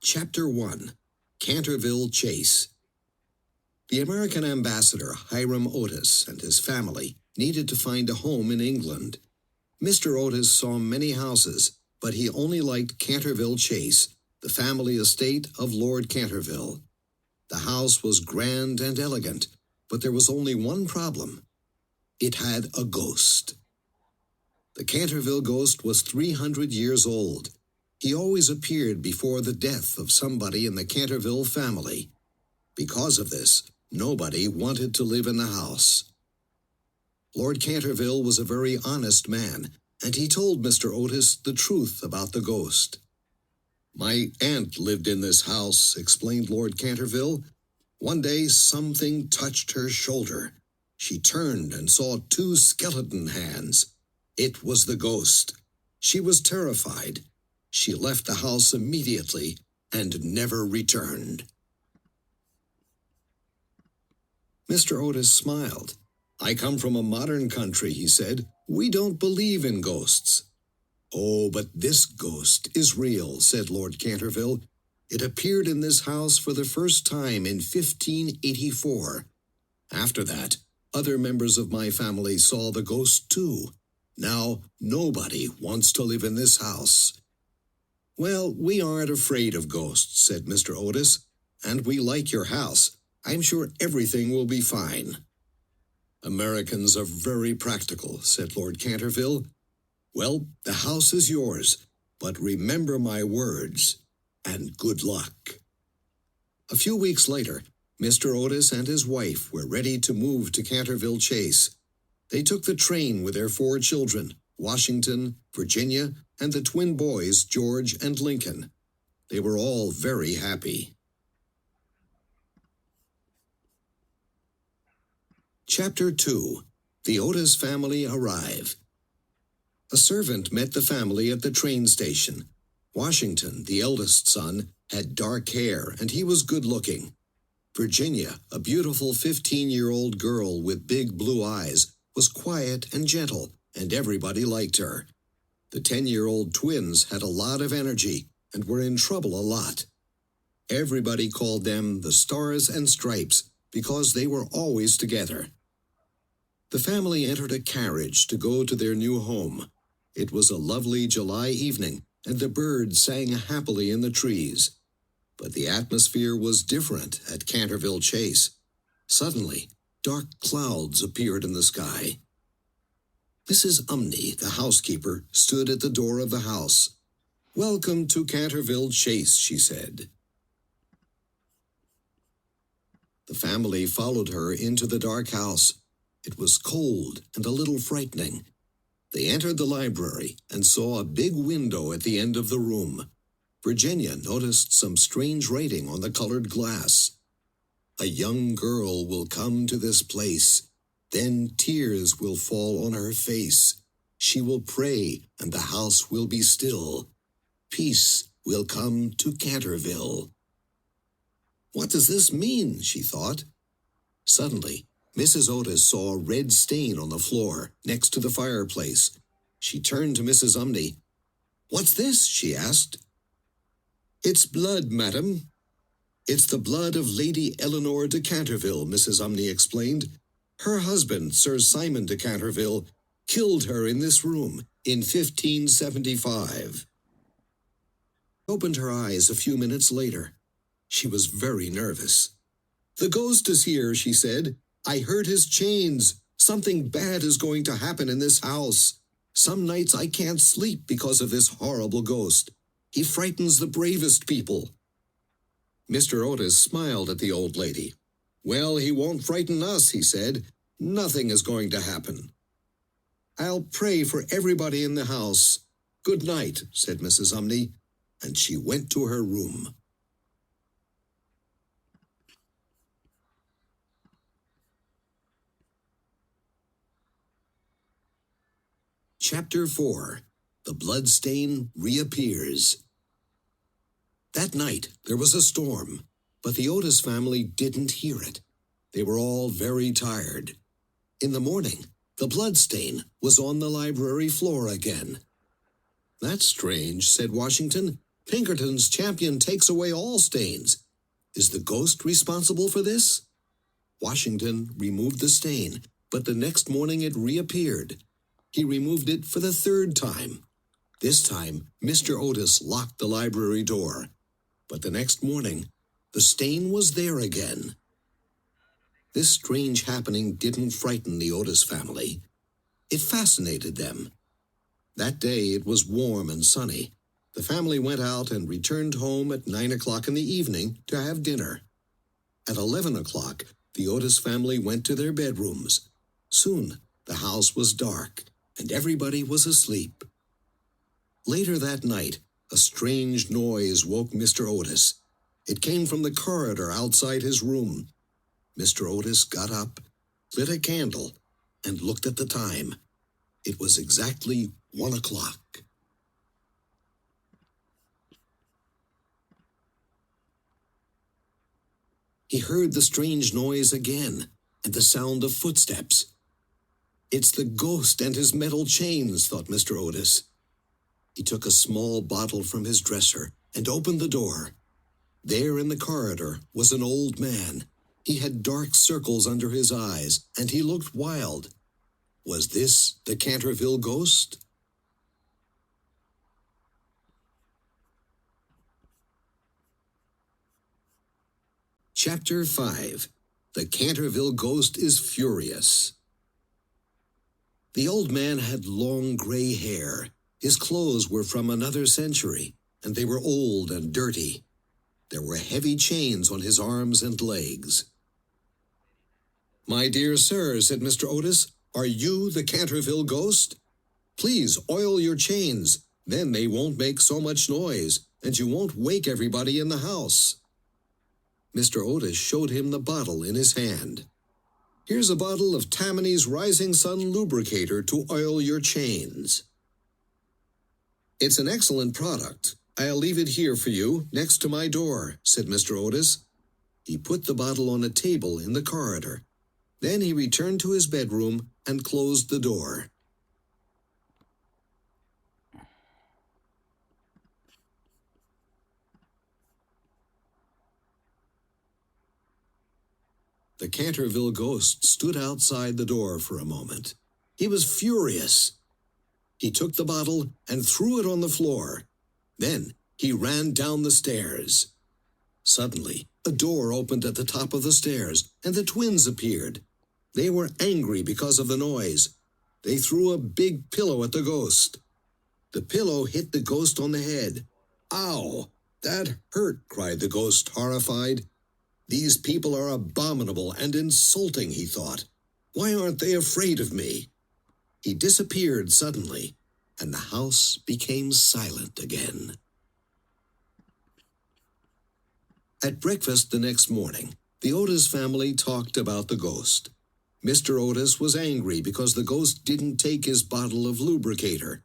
Chapter 1. Canterville Chase. The American ambassador, Hiram Otis, and his family needed to find a home in England. Mr. Otis saw many houses, but he only liked Canterville Chase, the family estate of Lord Canterville. The house was grand and elegant, but there was only one problem. It had a ghost. The Canterville ghost was 300 years old. He always appeared before the death of somebody in the Canterville family. Because of this, nobody wanted to live in the house. Lord Canterville was a very honest man, and he told Mr. Otis the truth about the ghost. "My aunt lived in this house," explained Lord Canterville. "One day something touched her shoulder. She turned and saw two skeleton hands. It was the ghost. She was terrified. She left the house immediately and never returned." Mr. Otis smiled. "I come from a modern country," he said. "We don't believe in ghosts." "Oh, but this ghost is real," said Lord Canterville. "It appeared in this house for the first time in 1584. After that, other members of my family saw the ghost too. Now, nobody wants to live in this house." "Well, we aren't afraid of ghosts," said Mr. Otis, "and we like your house. I'm sure everything will be fine." "Americans are very practical," said Lord Canterville. "Well, the house is yours, but remember my words, and good luck." A few weeks later, Mr. Otis and his wife were ready to move to Canterville Chase. They took the train with their 4 children, Washington, Virginia, and the twin boys, George and Lincoln. They were all very happy. Chapter 2. The Otis family arrive. A servant met the family at the train station. Washington, the eldest son, had dark hair, and he was good-looking. Virginia, a beautiful 15-year-old girl with big blue eyes, was quiet and gentle, and everybody liked her. The 10-year-old twins had a lot of energy and were in trouble a lot. Everybody called them the Stars and Stripes because they were always together. The family entered a carriage to go to their new home. It was a lovely July evening, and the birds sang happily in the trees. But the atmosphere was different at Canterville Chase. Suddenly, dark clouds appeared in the sky. Mrs. Umney, the housekeeper, stood at the door of the house. "Welcome to Canterville Chase," she said. The family followed her into the dark house. It was cold and a little frightening. They entered the library and saw a big window at the end of the room. Virginia noticed some strange writing on the colored glass. "A young girl will come to this place. Then tears will fall on her face. She will pray, and the house will be still. Peace will come to Canterville." "What does this mean?" she thought. Suddenly, Mrs. Otis saw a red stain on the floor next to the fireplace. She turned to Mrs. Umney. "What's this?" she asked. "It's blood, madam." "It's the blood of Lady Eleanor de Canterville," Mrs. Umney explained. "Her husband, Sir Simon de Canterville, killed her in this room in 1575. She opened her eyes a few minutes later. She was very nervous. "The ghost is here," she said. "I heard his chains. Something bad is going to happen in this house. Some nights I can't sleep because of this horrible ghost. He frightens the bravest people." Mr. Otis smiled at the old lady. "Well, he won't frighten us," he said. "Nothing is going to happen." "I'll pray for everybody in the house. Good night," said Mrs. Umney, and she went to her room. Chapter 4. The Bloodstain Reappears. That night, there was a storm, but the Otis family didn't hear it. They were all very tired. In the morning, the bloodstain was on the library floor again. "That's strange," said Washington. Pinkerton's champion takes away all stains. Is the ghost responsible for this? Washington removed the stain, but the next morning it reappeared. He removed it for the third time. This time, Mr. Otis locked the library door. But the next morning, the stain was there again. This strange happening didn't frighten the Otis family. It fascinated them. That day it was warm and sunny. The family went out and returned home at 9 o'clock in the evening to have dinner. At 11 o'clock, the Otis family went to their bedrooms. Soon, the house was dark, and everybody was asleep. Later that night, a strange noise woke Mr. Otis. It came from the corridor outside his room. Mr. Otis got up, lit a candle, and looked at the time. It was exactly 1 o'clock. He heard the strange noise again, and the sound of footsteps. It's the ghost and his metal chains, thought Mr. Otis. He took a small bottle from his dresser and opened the door. There in the corridor was an old man. He had dark circles under his eyes, and he looked wild. Was this the Canterville ghost? Chapter 5. The Canterville Ghost is Furious. The old man had long gray hair. His clothes were from another century, and they were old and dirty. There were heavy chains on his arms and legs. "My dear sir," said Mr. Otis, "are you the Canterville ghost? Please oil your chains. Then they won't make so much noise, and you won't wake everybody in the house." Mr. Otis showed him the bottle in his hand. "Here's a bottle of Tammany's Rising Sun Lubricator to oil your chains." "It's an excellent product. I'll leave it here for you, next to my door," said Mr. Otis. He put the bottle on a table in the corridor. Then he returned to his bedroom and closed the door. The Canterville ghost stood outside the door for a moment. He was furious. He took the bottle and threw it on the floor. Then he ran down the stairs. Suddenly, a door opened at the top of the stairs, and the twins appeared. They were angry because of the noise. They threw a big pillow at the ghost. The pillow hit the ghost on the head. "Ow! That hurt!" cried the ghost, horrified. "These people are abominable and insulting," he thought. "Why aren't they afraid of me?" He disappeared suddenly, and the house became silent again. At breakfast the next morning, the Otis family talked about the ghost. Mr. Otis was angry because the ghost didn't take his bottle of lubricator.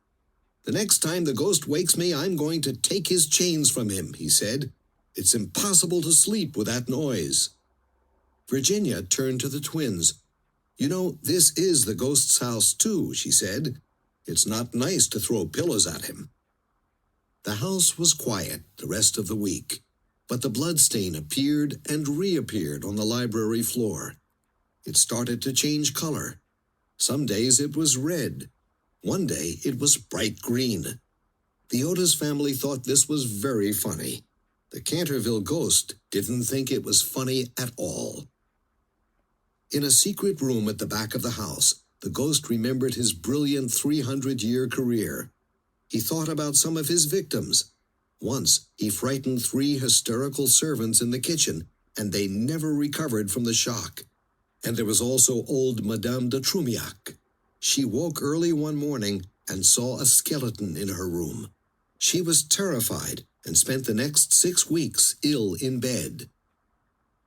"The next time the ghost wakes me, I'm going to take his chains from him," he said. "It's impossible to sleep with that noise." Virginia turned to the twins. "You know, this is the ghost's house, too," she said. "It's not nice to throw pillows at him." The house was quiet the rest of the week, but the bloodstain appeared and reappeared on the library floor. It started to change color. Some days it was red. One day it was bright green. The Otis family thought this was very funny. The Canterville ghost didn't think it was funny at all. In a secret room at the back of the house, the ghost remembered his brilliant 300-year career. He thought about some of his victims. Once, he frightened 3 hysterical servants in the kitchen, and they never recovered from the shock. And there was also old Madame de Trumiac. She woke early one morning and saw a skeleton in her room. She was terrified and spent the next 6 weeks ill in bed.